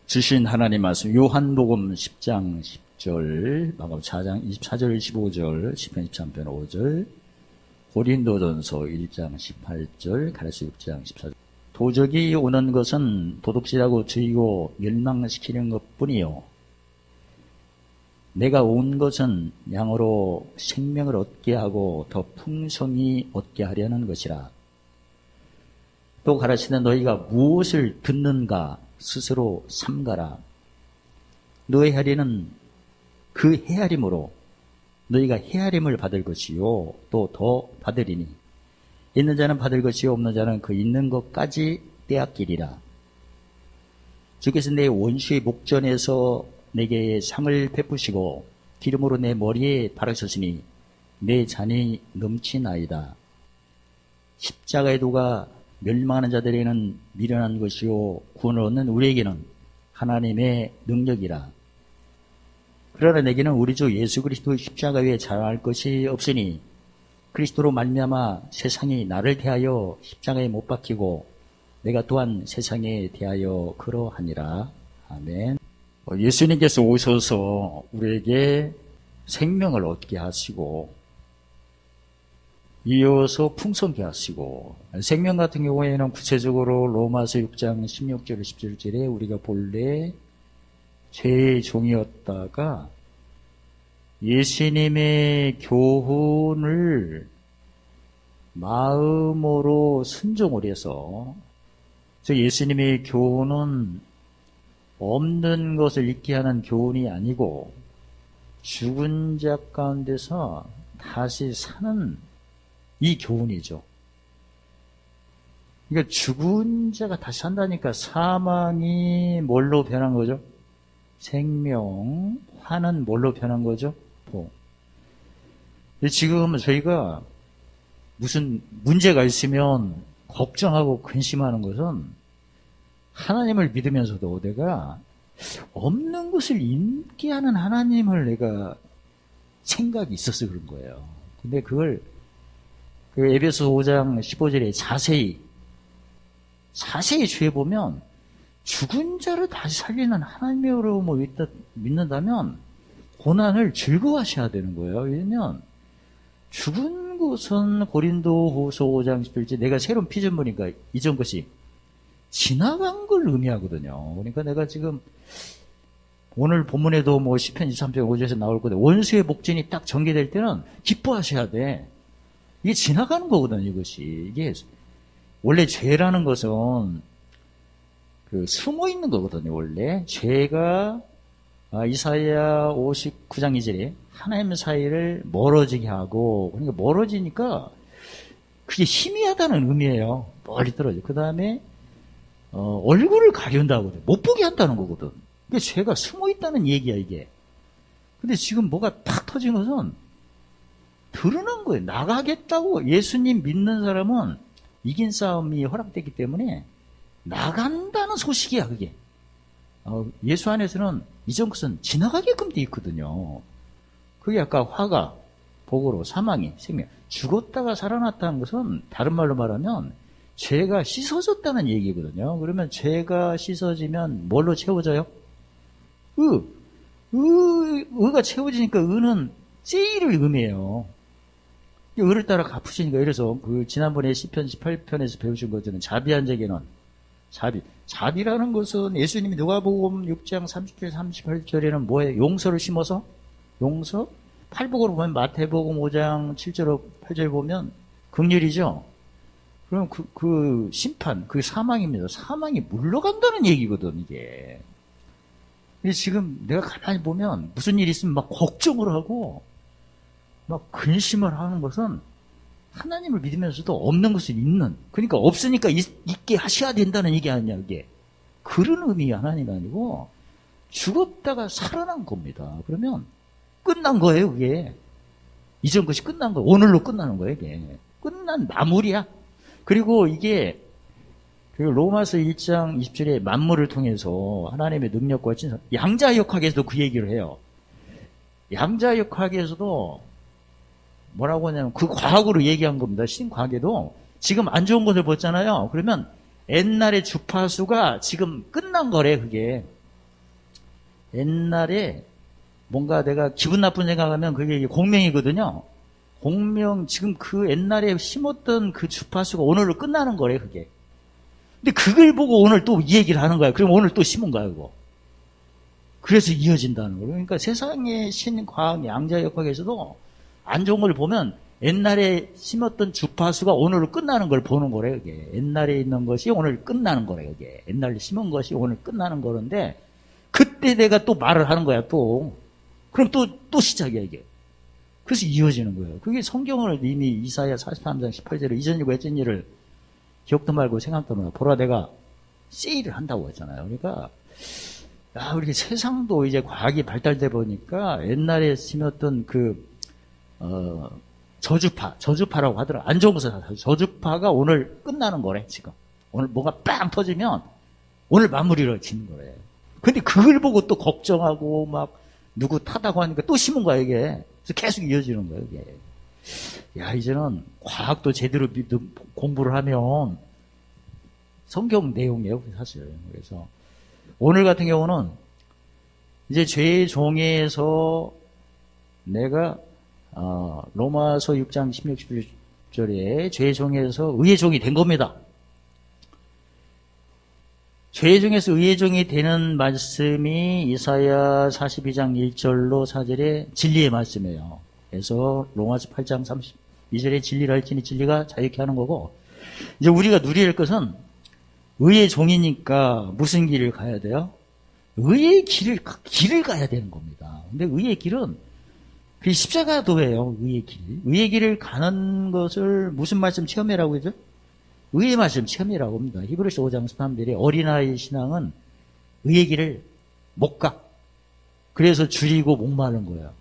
주신 하나님 말씀 요한복음 10장 10절, 마가복음 4장 24절 25절, 시편 13편 5절, 고린도전서 1장 18절, 갈라디아 6장 14절. 도적이 오는 것은 도둑질하고 죽이고 멸망시키는 것뿐이요, 내가 온 것은 양으로 생명을 얻게 하고 더 풍성히 얻게 하려는 것이라. 또 가라사대 너희가 무엇을 듣는가 스스로 삼가라. 너의 헤아리는 그 헤아림으로 너희가 헤아림을 받을 것이요 또 더 받으리니, 있는 자는 받을 것이요 없는 자는 그 있는 것까지 빼앗기리라. 주께서 내 원수의 목전에서 내게 상을 베푸시고 기름으로 내 머리에 바르셨으니 내 잔이 넘치나이다. 십자가의 도가 멸망하는 자들에게는 미련한 것이요 구원을 얻는 우리에게는 하나님의 능력이라. 그러나 내게는 우리 주 예수 그리스도의 십자가 외에 자랑할 것이 없으니 그리스도로 말미암아 세상이 나를 대하여 십자가에 못 박히고 내가 또한 세상에 대하여 그러하니라. 아멘. 예수님께서 오셔서 우리에게 생명을 얻게 하시고 이어서 풍성케 하시고, 생명 같은 경우에는 구체적으로 로마서 6장 16절 17절에 우리가 본래 죄의 종이었다가 예수님의 교훈을 마음으로 순종을 해서, 저 예수님의 교훈은 없는 것을 잊게 하는 교훈이 아니고 죽은 자 가운데서 다시 사는 이 교훈이죠. 그러니까 죽은 자가 다시 산다니까 사망이 뭘로 변한 거죠? 생명, 화는 뭘로 변한 거죠? 복. 지금 저희가 무슨 문제가 있으면 걱정하고 근심하는 것은 하나님을 믿으면서도 내가 없는 것을 있게 하는 하나님을 내가 생각이 있어서 그런 거예요. 근데 그걸 그 에베소 5장 15절에 자세히 주해보면 죽은 자를 다시 살리는 하나님으로 믿는다면 고난을 즐거워하셔야 되는 거예요. 왜냐면 죽은 것은 고린도후서 5장 11절 내가 새로운 피조물이니까 이전 것이 지나간 걸 의미하거든요. 그러니까 내가 지금 오늘 본문에도 시편 23편 5절에서 나올 건데 원수의 목전이 딱 전개될 때는 기뻐하셔야 돼. 이게 지나가는 거거든요, 이것이. 이게, 원래 죄라는 것은, 숨어 있는 거거든요, 원래. 죄가, 이사야 59장 2절에 하나님 사이를 멀어지게 하고, 그러니까 멀어지니까, 그게 희미하다는 의미예요. 멀리 떨어져. 그 다음에, 얼굴을 가린다고 그래. 못 보게 한다는 거거든. 그게 죄가 숨어 있다는 얘기야, 이게. 근데 지금 뭐가 탁 터진 것은, 드러난 거예요. 나가겠다고. 예수님 믿는 사람은 이긴 싸움이 허락됐기 때문에 나간다는 소식이야, 그게. 예수 안에서는 이전 것은 지나가게끔 돼 있거든요. 그게 아까 화가, 복으로, 사망이, 생명. 죽었다가 살아났다는 것은 다른 말로 말하면 죄가 씻어졌다는 얘기거든요. 그러면 죄가 씻어지면 뭘로 채워져요? 의가 채워지니까 의는 제의를 의미해요. 의를 따라 갚으시니까. 이래서 지난번에 시편 18편에서 배우신 것들은 자비한 자에게는 자비라는 것은 예수님이 누가복음 6장 30절 38절에는 뭐예요? 용서를 심어서 용서. 팔복으로 보면 마태복음 5장 7절 8절 보면 긍휼이죠. 그럼 그 심판, 그 사망입니다. 사망이 물러간다는 얘기거든, 이게. 근데 지금 내가 가만히 보면 무슨 일이 있으면 막 걱정을 하고 막 근심을 하는 것은 하나님을 믿으면서도 없는 것을 있는, 그러니까 없으니까 있게 하셔야 된다는 얘기 아니냐, 이게. 그런 의미의 하나님이 아니고 죽었다가 살아난 겁니다. 그러면 끝난 거예요, 그게. 이전 것이 끝난 거예요. 오늘로 끝나는 거예요, 이게. 끝난 마무리야. 그리고 이게 로마서 1장 20절에 만물을 통해서 하나님의 능력과 진성, 양자역학에서도 그 얘기를 해요. 양자역학에서도 뭐라고 하냐면 그 과학으로 얘기한 겁니다. 신과학에도 지금 안 좋은 것을 봤잖아요. 그러면 옛날의 주파수가 지금 끝난 거래, 그게. 옛날에 뭔가 내가 기분 나쁜 생각하면 그게 공명이거든요. 공명, 지금 그 옛날에 심었던 그 주파수가 오늘로 끝나는 거래, 그게. 근데 그걸 보고 오늘 또 이 얘기를 하는 거야. 그럼 오늘 또 심은 거야, 그거. 그래서 이어진다는 거예요. 그러니까 세상의 신과학 양자역학에서도 안 좋은 걸 보면 옛날에 심었던 주파수가 오늘 끝나는 걸 보는 거래, 그게. 옛날에 있는 것이 오늘 끝나는 거래, 그게. 옛날에 심은 것이 오늘 끝나는 거는데, 그때 내가 또 말을 하는 거야, 또. 그럼 또 시작이야, 이게. 그래서 이어지는 거예요. 그게 성경을 이미 이사야 43장 18절에 이전 일과 옛전 일을 기억도 말고 생각도 말고 보라 내가 세일을 한다고 했잖아요. 그러니까, 우리 세상도 이제 과학이 발달돼 보니까 옛날에 심었던 저주파라고 하더라. 안 좋은 것을 저주파가 오늘 끝나는 거래, 지금. 오늘 뭐가 빵 터지면 오늘 마무리를 짓는 거래. 근데 그걸 보고 또 걱정하고 막 누구 타다고 하니까 또 심은 거야, 이게. 그래서 계속 이어지는 거야, 이게. 야, 이제는 과학도 제대로 공부를 하면 성경 내용이에요, 사실. 그래서 오늘 같은 경우는 이제 죄의 종에서 내가 로마서 6장 16, 17절에 죄의 종에서 의의 종이 된 겁니다. 죄의 종에서 의의 종이 되는 말씀이 이사야 42장 1절로 4절에 진리의 말씀이에요. 그래서 로마서 8장 32절에 진리를 알지니 진리가 자유케 하는 거고, 이제 우리가 누릴 것은 의의 종이니까 무슨 길을 가야 돼요? 의의 길을 가야 되는 겁니다. 근데 의의 길은 그 십자가도예요. 의의 길. 의의 길을 가는 것을 무슨 말씀 체험이라고 하죠? 의의 말씀 체험이라고 합니다. 히브리서 5장 13절에 어린아이 신앙은 의의 길을 못 가. 그래서 줄이고 목마른 거예요.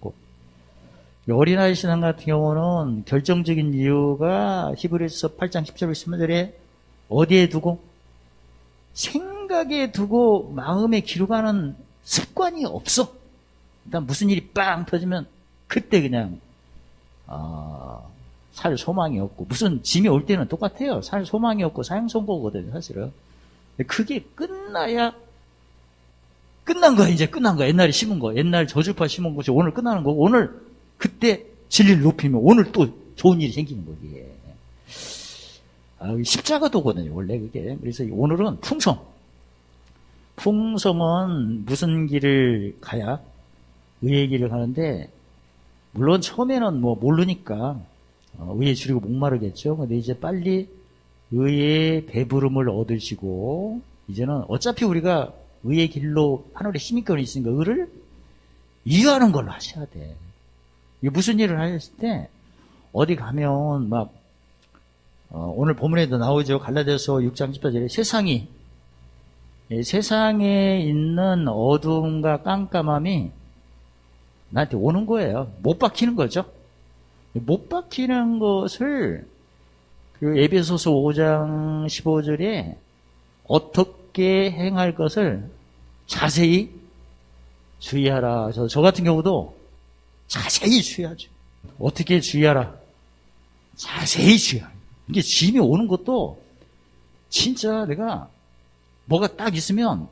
어린아이 신앙 같은 경우는 결정적인 이유가 히브리서 8장 10절 11절에 어디에 두고? 생각에 두고 마음에 기록하는 습관이 없어. 일단 무슨 일이 빵 터지면 그때 그냥 살 소망이 없고, 무슨 짐이 올 때는 똑같아요. 살 소망이 없고 사형선고거든요, 사실은. 그게 끝나야 끝난 거야. 이제 끝난 거야. 옛날에 심은 거, 옛날 저주파 심은 것이 오늘 끝나는 거고, 오늘 그때 진리를 높이면 오늘 또 좋은 일이 생기는 거지. 십자가 도거든요, 원래 그게. 그래서 오늘은 풍성은 무슨 길을 가야? 의의 길을 가는데, 물론 처음에는 뭐 모르니까 의에 줄이고 목마르겠죠. 근데 이제 빨리 의의 배부름을 얻으시고, 이제는 어차피 우리가 의의 길로 하늘에 힘있거리 있으니까 의를 이해하는 걸로 하셔야 돼. 이게 무슨 일을 하셨을 때 어디 가면 막 오늘 본문에도 나오죠. 갈라디아서 6장 14절에 세상에 있는 어두움과 깜깜함이 나한테 오는 거예요. 못 박히는 거죠. 못 박히는 것을 그 에베소서 5장 15절에 어떻게 행할 것을 자세히 주의하라. 저 같은 경우도 자세히 주의하죠. 어떻게 주의하라? 자세히 주의하라. 이게 짐이 오는 것도 진짜 내가 뭐가 딱 있으면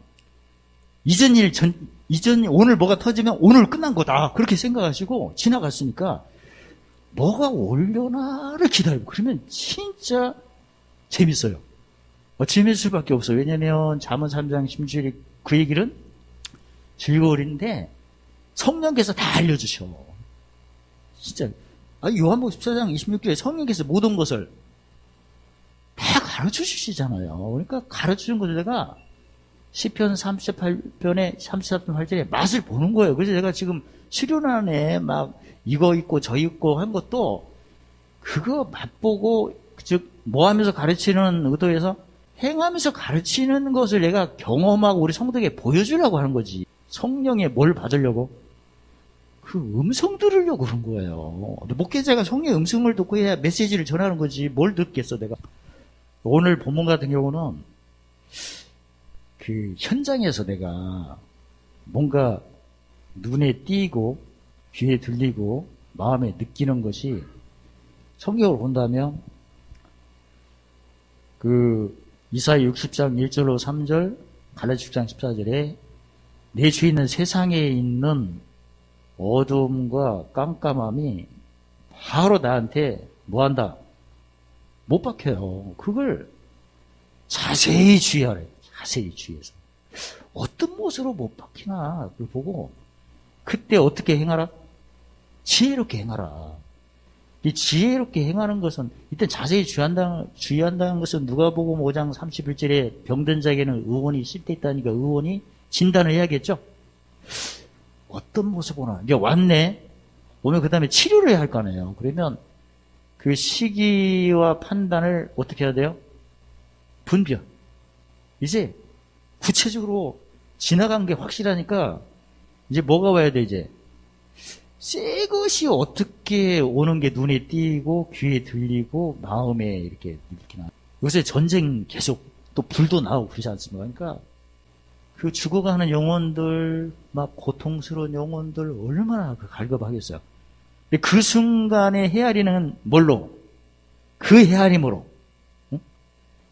오늘 뭐가 터지면 오늘 끝난 거다. 그렇게 생각하시고 지나갔으니까 뭐가 올려나를 기다리고 그러면 진짜 재밌어요. 재밌을 수밖에 없어요. 왜냐면 잠언 3장 16절에 그 얘기는 즐거울인데 성령께서 다 알려주셔. 진짜 요한복음 14장 26절에 성령께서 모든 것을 다 가르쳐 주시잖아요. 그러니까 가르쳐 준 것을 내가 시편 38편에 34편 8절에 맛을 보는 거예요. 그래서 제가 지금 수련안에 막 이거 있고 저 있고 한 것도 그거 맛보고, 즉 뭐 하면서 가르치는 의도에서 행하면서 가르치는 것을 내가 경험하고 우리 성도에게 보여주려고 하는 거지. 성령에 뭘 받으려고? 그 음성 들으려고 그런 거예요. 목회자가 성령의 음성을 듣고 해야 메시지를 전하는 거지. 뭘 듣겠어 내가. 오늘 본문 같은 경우는 그 현장에서 내가 뭔가 눈에 띄고 귀에 들리고 마음에 느끼는 것이, 성경을 본다면 그 이사야 60장 1절로 3절, 갈라디아 6장 14절에 내 주위에 있는 세상에 있는 어둠과 깜깜함이 바로 나한테 뭐한다? 못 박혀요. 그걸 자세히 주의하래. 자세히 주의해서. 어떤 모습으로 못 박히나 그걸 보고 그때 어떻게 행하라? 지혜롭게 행하라. 이 지혜롭게 행하는 것은 일단 자세히 주의한다는 것은 누가복음 5장 31절에 병든 자에게는 의원이 있을 때 있다니까 의원이 진단을 해야겠죠. 어떤 모습으로 이제 왔네. 오면 그 다음에 치료를 해야 할 거 아니에요. 그러면 그 시기와 판단을 어떻게 해야 돼요? 분별. 이제 구체적으로 지나간 게 확실하니까 이제 뭐가 와야 돼 이제? 새 것이 어떻게 오는 게 눈에 띄고 귀에 들리고 마음에 이렇게 느끼나. 요새 전쟁 계속 또 불도 나오고 그러지 않습니까? 그러니까 그 죽어가는 영혼들, 막 고통스러운 영혼들 얼마나 갈급하겠어요. 근데 그 순간에 헤아리는 뭘로? 그 헤아림으로. 응?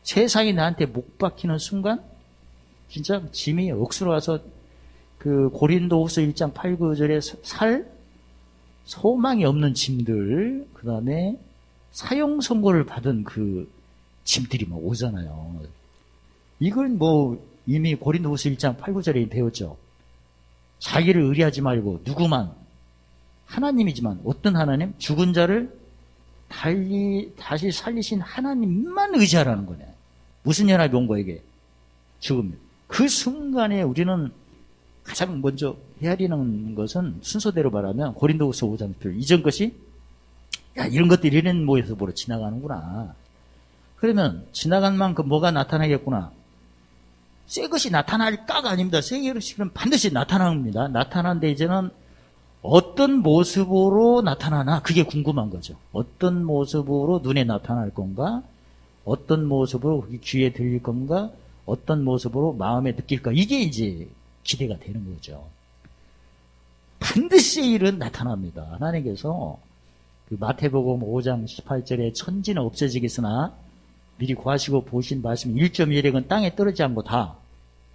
세상이 나한테 목 박히는 순간 진짜 짐이 억수로 와서 그 고린도후서 1장 8, 9절에 소망이 없는 짐들, 그 다음에 사형 선고를 받은 그 짐들이 막 오잖아요. 이걸 뭐 이미 고린도후서 1장 8, 9절에 배웠죠. 자기를 의뢰하지 말고 누구만 하나님이지만 어떤 하나님? 죽은 자를 다시 살리신 하나님만 의지하라는 거네. 무슨 연합이 온 거야 이게? 죽음. 그 순간에 우리는 가장 먼저 헤아리는 것은 순서대로 말하면 고린도후서 5장 1 이전 것이 야 이런 것들이 이런 모습으로 지나가는구나. 그러면 지나간 만큼 뭐가 나타나겠구나. 새 것이 나타날까가 아닙니다. 새 것이 반드시 나타납니다. 나타나는데 이제는 어떤 모습으로 나타나나 그게 궁금한 거죠. 어떤 모습으로 눈에 나타날 건가? 어떤 모습으로 귀에 들릴 건가? 어떤 모습으로 마음에 느낄까? 이게 이제 기대가 되는 거죠. 반드시 일은 나타납니다. 하나님께서 그 마태복음 5장 18절에 천지는 없어지겠으나 미리 구하시고 보신 말씀 1.1핵은 땅에 떨어지지 않고 다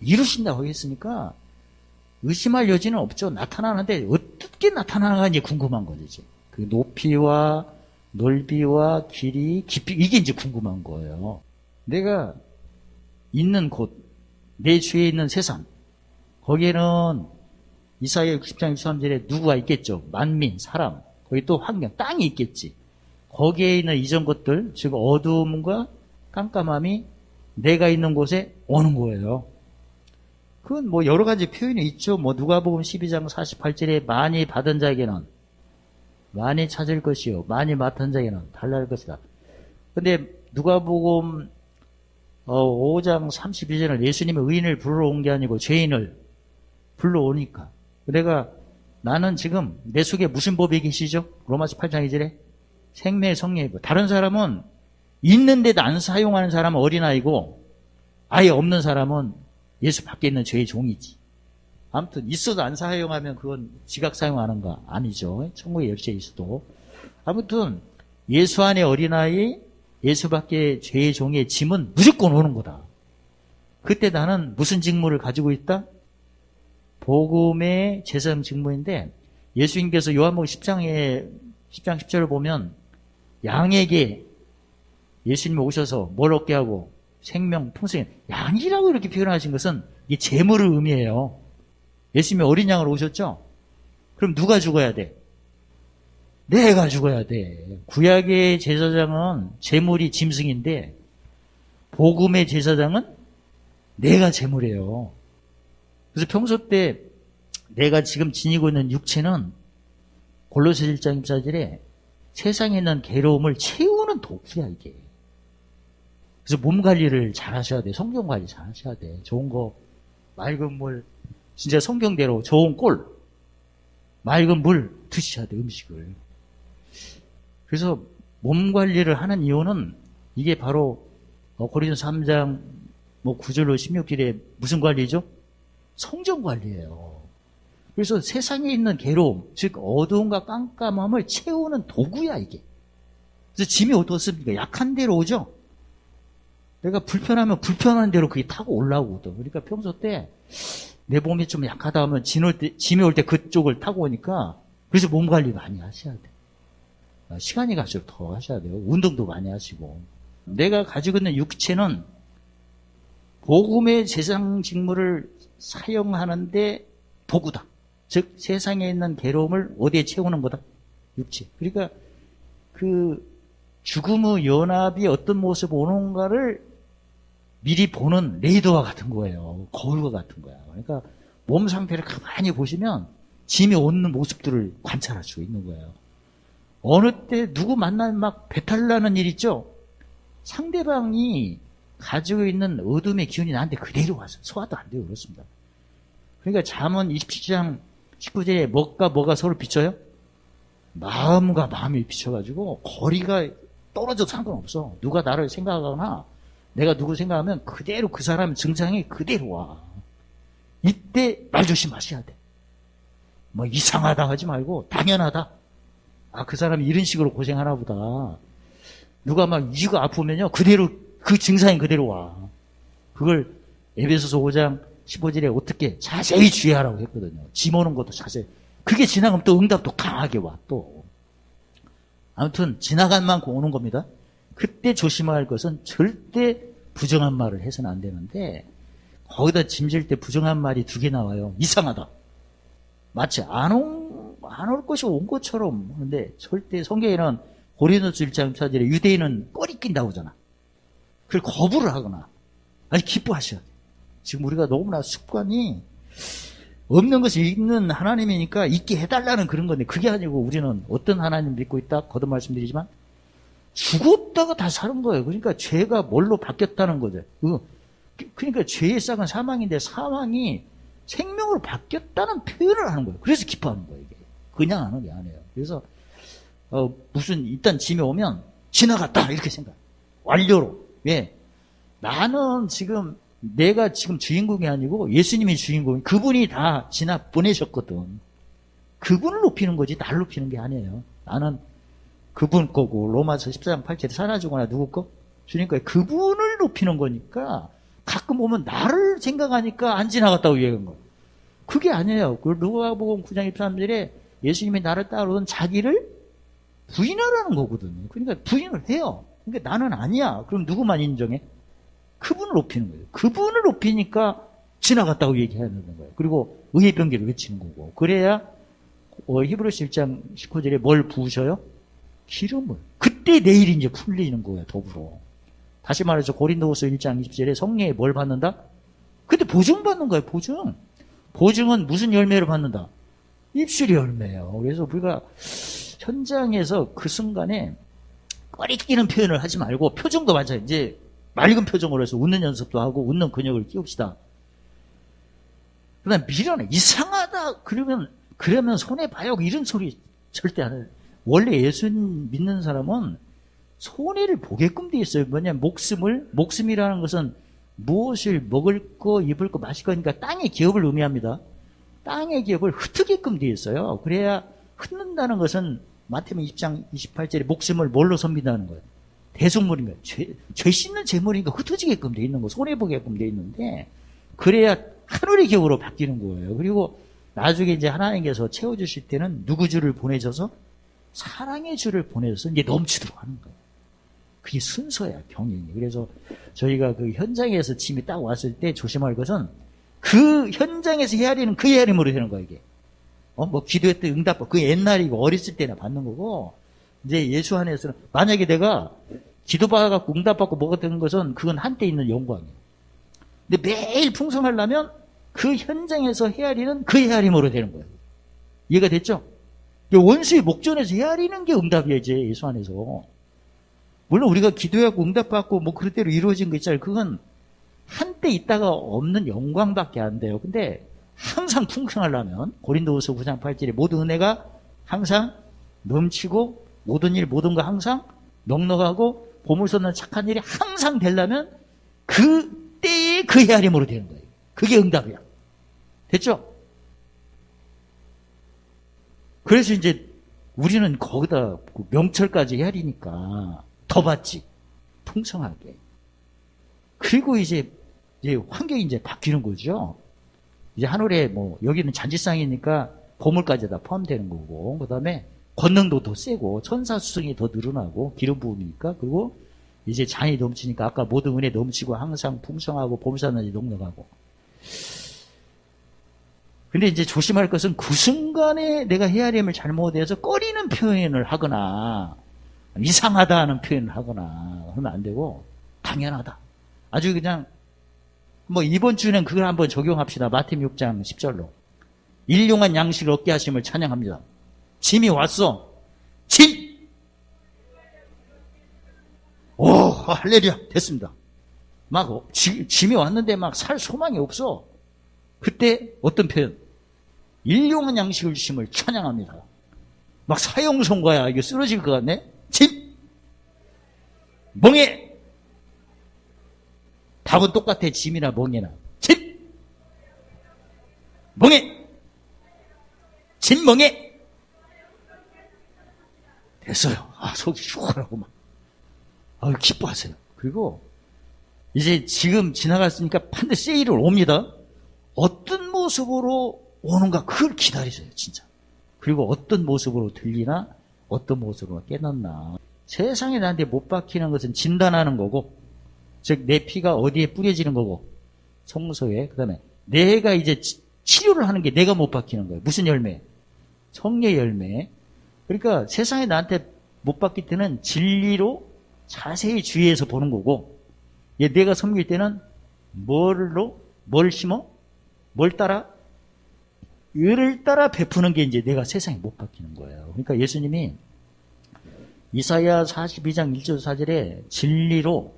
이루신다고 하겠으니까 의심할 여지는 없죠. 나타나는데 어떻게 나타나는지 궁금한 거지. 그 높이와 넓이와 길이, 깊이 이게 이제 궁금한 거예요. 내가 있는 곳, 내 주위에 있는 세상 거기에는 이사야 60장 23절에 누구가 있겠죠. 만민, 사람, 거기 또 환경, 땅이 있겠지. 거기에 있는 이전 것들, 즉 어두움과 깜깜함이 내가 있는 곳에 오는 거예요. 그건 뭐 여러 가지 표현이 있죠. 뭐 누가복음 12장 48절에 많이 받은 자에게는 많이 찾을 것이요 많이 맡은 자에게는 달라할 것이다. 근데 누가복음 5장 32절은 예수님이 의인을 불러온 게 아니고 죄인을 불러오니까 나는 지금 내 속에 무슨 법이 계시죠? 로마서 8장 2절에 생명의 성령의 법. 다른 사람은 있는데도 안 사용하는 사람은 어린아이고 아예 없는 사람은 예수 밖에 있는 죄의 종이지. 아무튼 있어도 안 사용하면 그건 지각 사용하는 거 아니죠. 천국의 열쇠에 있어도. 아무튼 예수 안에 어린아이, 예수 밖에 죄의 종의 짐은 무조건 오는 거다. 그때 나는 무슨 직무를 가지고 있다? 복음의 제사장 직무인데 예수님께서 요한복음 10장 10절을 보면 양에게 예수님이 오셔서 뭘 얻게 하고 생명, 통생, 양이라고 이렇게 표현하신 것은 이 재물을 의미해요. 예수님이 어린 양으로 오셨죠? 그럼 누가 죽어야 돼? 내가 죽어야 돼. 구약의 제사장은 재물이 짐승인데 복음의 제사장은 내가 재물이에요. 그래서 평소 때 내가 지금 지니고 있는 육체는 골로새 1장 24절에 세상에 있는 괴로움을 채우는 도구야 이게. 그래서 몸 관리를 잘 하셔야 돼. 성경 관리 잘 하셔야 돼. 좋은 거, 맑은 물, 진짜 성경대로 좋은 꼴, 맑은 물 드셔야 돼, 음식을. 그래서 몸 관리를 하는 이유는 이게 바로 고린도서 3장 9절로 16절에 무슨 관리죠? 성전 관리예요. 그래서 세상에 있는 괴로움, 즉 어두움과 깜깜함을 채우는 도구야 이게. 그래서 짐이 어떻습니까? 약한 대로 오죠? 내가 불편하면 불편한 대로 그게 타고 올라오거든. 그러니까 평소 때 내 몸이 좀 약하다 하면 짐이 올 때 그쪽을 타고 오니까 그래서 몸 관리 많이 하셔야 돼요. 시간이 갈수록 더 하셔야 돼요. 운동도 많이 하시고. 내가 가지고 있는 육체는 복음의 제상 직무를 사용하는데 도구다. 즉 세상에 있는 괴로움을 어디에 채우는 거다? 육체. 그러니까 그 죽음의 연합이 어떤 모습 오는가를 미리 보는 레이더와 같은 거예요. 거울과 같은 거야. 그러니까 몸 상태를 가만히 보시면 짐이 오는 모습들을 관찰할 수 있는 거예요. 어느 때 누구 만나면 막 배탈 나는 일 있죠? 상대방이 가지고 있는 어둠의 기운이 나한테 그대로 와서 소화도 안 되고 그렇습니다. 그러니까 잠언 27장 19절에 뭐가 서로 비춰요? 마음과 마음이 비춰가지고 거리가 떨어져도 상관없어. 누가 나를 생각하거나 내가 누구 생각하면 그대로 그 사람 증상이 그대로 와. 이때 말 조심하셔야 돼. 뭐 이상하다 하지 말고 당연하다. 아, 그 사람이 이런 식으로 고생하나 보다. 누가 막 이가 아프면요 그대로 그 증상이 그대로 와. 그걸 에베소서 5장 15절에 어떻게 자세히 주의하라고 했거든요. 짐 오는 것도 자세히. 그게 지나가면 또 응답도 강하게 와 또. 아무튼 지나간 만큼 오는 겁니다. 그때 조심해야 할 것은 절대 부정한 말을 해서는 안 되는데 거기다 짐질 때 부정한 말이 2개 나와요. 이상하다. 마치 안 올 것이 온 것처럼. 그런데 절대 성경에는 고린도서 1장 4절에 유대인은 꼬리 낀다고 하잖아. 그걸 거부를 하거나 아니 기뻐하셔야 돼. 지금 우리가 너무나 습관이 없는 것이 있는 하나님이니까 있게 해달라는 그런 건데 그게 아니고 우리는 어떤 하나님 믿고 있다? 거듭 말씀드리지만 죽었다가 다 사는 거예요. 그러니까 죄가 뭘로 바뀌었다는 거죠. 그러니까 죄의 싹은 사망인데 사망이 생명으로 바뀌었다는 표현을 하는 거예요. 그래서 기뻐하는 거예요. 이게. 그냥 하는 게 아니에요. 그래서 무슨 일단 짐이 오면 지나갔다 이렇게 생각. 완료로. 왜? 나는 지금 내가 지금 주인공이 아니고 예수님이 주인공이 그분이 다 지나 보내셨거든. 그분을 높이는 거지 나를 높이는 게 아니에요. 나는 그분 거고 로마서 14장 8절에 사라지거나 누구 거? 주님 거예요. 그분을 높이는 거니까 가끔 보면 나를 생각하니까 안 지나갔다고 얘기한 거예요. 그게 아니에요. 그 누가복음 9장 23절에 예수님이 나를 따르던 자기를 부인하라는 거거든요. 그러니까 부인을 해요. 그러니까 나는 아니야. 그럼 누구만 인정해? 그분을 높이는 거예요. 그분을 높이니까 지나갔다고 얘기하는 거예요. 그리고 의의 병기를 외치는 거고. 그래야 히브리서 1장 19절에 뭘 부으셔요? 기름을. 그때 내일이 이제 풀리는 거예요. 더불어. 다시 말해서 고린도후서 1장 20절에 성령에 뭘 받는다? 그때 보증받는 거예요. 보증. 보증은 무슨 열매를 받는다? 입술의 열매예요. 그래서 우리가 현장에서 그 순간에 꺼리끼는 표현을 하지 말고 표정도 마찬가지. 이제 맑은 표정으로 해서 웃는 연습도 하고 웃는 근육을 키웁시다. 그다음 밀어내. 이상하다. 그러면 손해봐요. 이런 소리 절대 안 해요. 원래 예수 믿는 사람은 손해를 보게끔 돼 있어요. 뭐냐면 목숨이라는 것은 무엇을 먹을 거, 입을 거, 마실 거니까 땅의 기업을 의미합니다. 땅의 기업을 흩트게끔 돼 있어요. 그래야 흩는다는 것은 마태복음 20장 28절에 목숨을 뭘로 섬긴다는 거예요. 대속물인 거예요. 죄 씻는 제물이니까 흩어지게끔 돼 있는 거, 손해보게끔 돼 있는데 그래야 하늘의 기업으로 바뀌는 거예요. 그리고 나중에 이제 하나님께서 채워주실 때는 누구 주를 보내셔서 사랑의 주를 보내셔서 이제 넘치도록 하는 거예요. 그게 순서야, 병행이. 그래서 저희가 그 현장에서 짐이 딱 왔을 때 조심할 것은 그 현장에서 헤아리는 그 헤아림으로 되는 거야, 이게. 뭐 기도할 때 응답받고, 그 옛날이고 어렸을 때나 받는 거고, 이제 예수 안에서는, 만약에 내가 기도받아갖고 응답받고 뭐가 되는 것은 그건 한때 있는 영광이에요. 근데 매일 풍성하려면 그 현장에서 헤아리는 그 헤아림으로 되는 거예요. 이해가 됐죠? 원수의 목전에서 헤아리는 게 응답이에요, 이제 예수 안에서. 물론 우리가 기도하고 응답받고 뭐 그럴 대로 이루어진 거 있잖아요. 그건 한때 있다가 없는 영광밖에 안 돼요. 근데 항상 풍성하려면 고린도후서 9장 8절에 모든 은혜가 항상 넘치고 모든 일 모든 거 항상 넉넉하고 보물서는 착한 일이 항상 되려면 그때의 그 헤아림으로 되는 거예요. 그게 응답이야. 됐죠? 그래서 이제 우리는 거기다 명철까지 헤아리니까 더 받지. 풍성하게. 그리고 이제 환경이 이제 바뀌는 거죠. 이제 하늘에 뭐 여기는 잔치상이니까 보물까지 다 포함되는 거고, 그 다음에 권능도 더 세고 천사 수성이 더 늘어나고 기름 부음이니까, 그리고 이제 잔이 넘치니까 아까 모든 은혜 넘치고 항상 풍성하고 봄사나이 넉넉하고. 근데 이제 조심할 것은 그 순간에 내가 헤아림을 잘못해서 꺼리는 표현을 하거나 이상하다 하는 표현을 하거나 하면 안 되고, 당연하다. 아주 그냥 뭐 이번 주는 그걸 한번 적용합시다. 마태복음 6장 10절로. 일용한 양식을 얻게 하심을 찬양합니다. 짐이 왔어. 짐! 오, 할렐루야. 됐습니다. 막 짐이 왔는데 막 살 소망이 없어. 그때 어떤 표현? 일용한 양식을 주심을 찬양합니다. 막 사형선고야. 이거 쓰러질 것 같네. 짐! 멍해! 답은 똑같아. 짐이나 멍해나. 짐! 멍해! 짐 멍해! 됐어요. 아, 속이 시원하고 막. 아, 기뻐하세요. 그리고 이제 지금 지나갔으니까 반드시 세일을 옵니다. 어떤 모습으로 오는가 그걸 기다리세요. 진짜. 그리고 어떤 모습으로 들리나 어떤 모습으로 깨닫나. 세상에 나한테 못 박히는 것은 진단하는 거고, 즉 내 피가 어디에 뿌려지는 거고, 성소에. 그 다음에 내가 이제 치료를 하는 게 내가 못 박히는 거예요. 무슨 열매? 성령의 열매. 그러니까 세상에 나한테 못 박힐 때는 진리로 자세히 주의해서 보는 거고, 내가 섬길 때는 뭘 심어? 뭘 따라? 을을 따라 베푸는 게 이제 내가 세상에 못 박히는 거예요. 그러니까 예수님이 이사야 42장 1절 4절에 진리로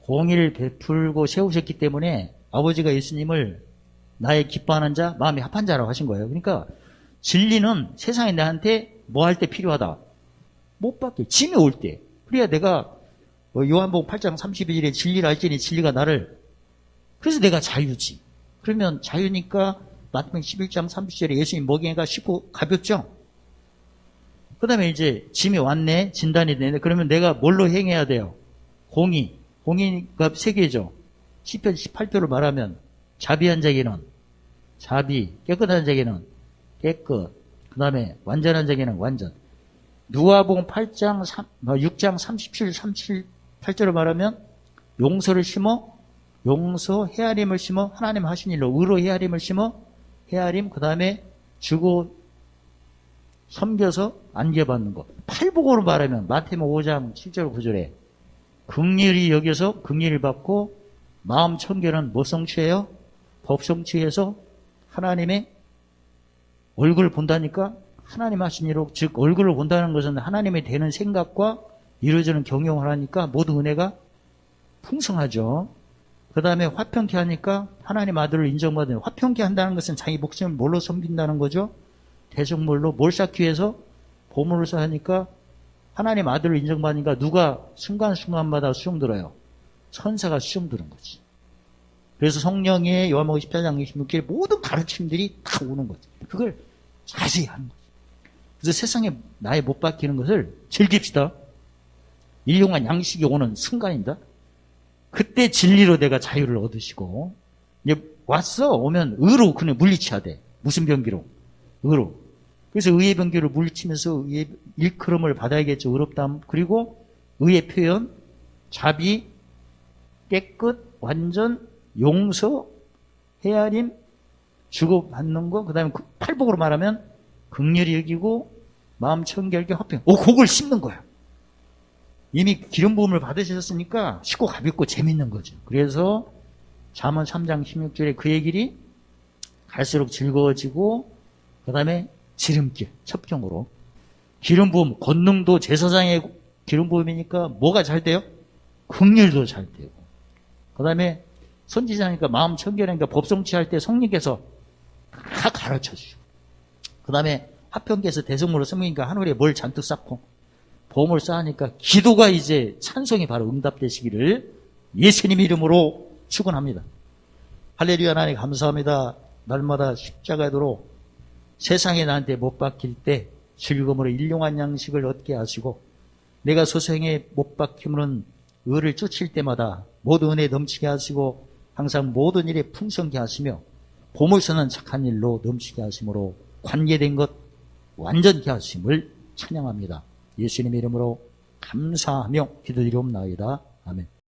공의를 베풀고 세우셨기 때문에 아버지가 예수님을 나의 기뻐하는 자, 마음이 합한 자라고 하신 거예요. 그러니까 진리는 세상에 나한테 뭐 할 때 필요하다? 못 받게. 짐이 올 때. 그래야 내가 요한복음 8장 32절에 진리를 알지니 진리가 나를, 그래서 내가 자유지. 그러면 자유니까 마태복음 11장 30절에 예수님 먹이가 쉽고 가볍죠? 그 다음에 이제 짐이 왔네. 진단이 되네. 그러면 내가 뭘로 행해야 돼요? 공의. 공의가 세 개죠. 시편 18표를 말하면 자비한 자에게는 자비, 깨끗한 자에게는 깨끗, 그 다음에 완전한 자에게는 완전. 누가복음 6장 37, 38절을 말하면 용서를 심어, 용서, 헤아림을 심어, 하나님 하신 일로 의로 헤아림을 심어, 헤아림, 그 다음에 주고 섬겨서 안겨받는 것. 팔복으로 말하면 마태복음 5장 7절 9절에 긍휼히 여겨서 긍휼을 받고, 마음 청결은 뭐 성취해요? 법 성취해서 하나님의 얼굴을 본다니까. 하나님 하신 일로, 즉 얼굴을 본다는 것은 하나님의 되는 생각과 이루어지는 경영을 하니까 모든 은혜가 풍성하죠. 그 다음에 화평케 하니까 하나님 아들을 인정받는, 화평케 한다는 것은 자기 목숨을 뭘로 섬긴다는 거죠? 대속물로. 뭘 쌓기 위해서? 보물을 쌓으니까 하나님 아들을 인정받으니까 누가 순간순간마다 수용들어요? 천사가 수용들은 거지. 그래서 성령의 요한복음 14장 26절 모든 가르침들이 다 오는 거지. 그걸 자세히 하는 거지. 그래서 세상에 나에 못 박히는 것을 즐깁시다. 일용한 양식이 오는 순간입니다. 그때 진리로 내가 자유를 얻으시고, 이제 왔어. 오면 의로 그냥 물리쳐야 돼. 무슨 병기로? 의로. 그래서 의의 병기를 물리치면서 의의 일컬음을 받아야겠죠. 의롭다함. 그리고 의의 표현, 자비, 깨끗, 완전, 용서, 헤아림, 주고받는 거. 그 다음에 팔복으로 말하면 긍휼히 여기고, 마음 청결게 화평. 그걸 심는 거야. 이미 기름 부음을 받으셨으니까 쉽고 가볍고 재밌는 거죠. 그래서 잠언 3장 16절에 그의 길이 갈수록 즐거워지고, 그 다음에 지름길, 첩경으로. 기름 부음, 권능도 제사장의 기름 부음이니까 뭐가 잘 돼요? 긍휼도 잘 되고. 그 다음에 선지자니까 마음 청결하니까 법 성취할 때 성령께서 다 가르쳐 주시고. 그 다음에 화평께서 대성물로 섬기니까 하늘에 뭘 잔뜩 쌓고, 보험을 쌓으니까 기도가 이제 찬송이 바로 응답되시기를 예수님 이름으로 축원합니다. 할렐루야. 하나님 감사합니다. 날마다 십자가에 도로 세상에 나한테 못 박힐 때 즐거움으로 일용한 양식을 얻게 하시고, 내가 소생에 못 박힘으로는 의를 쫓을 때마다 모든 은혜 넘치게 하시고, 항상 모든 일에 풍성케 하시며, 보물서는 착한 일로 넘치게 하심으로 관계된 것 완전케 하심을 찬양합니다. 예수님의 이름으로 감사하며 기도드리옵나이다. 아멘.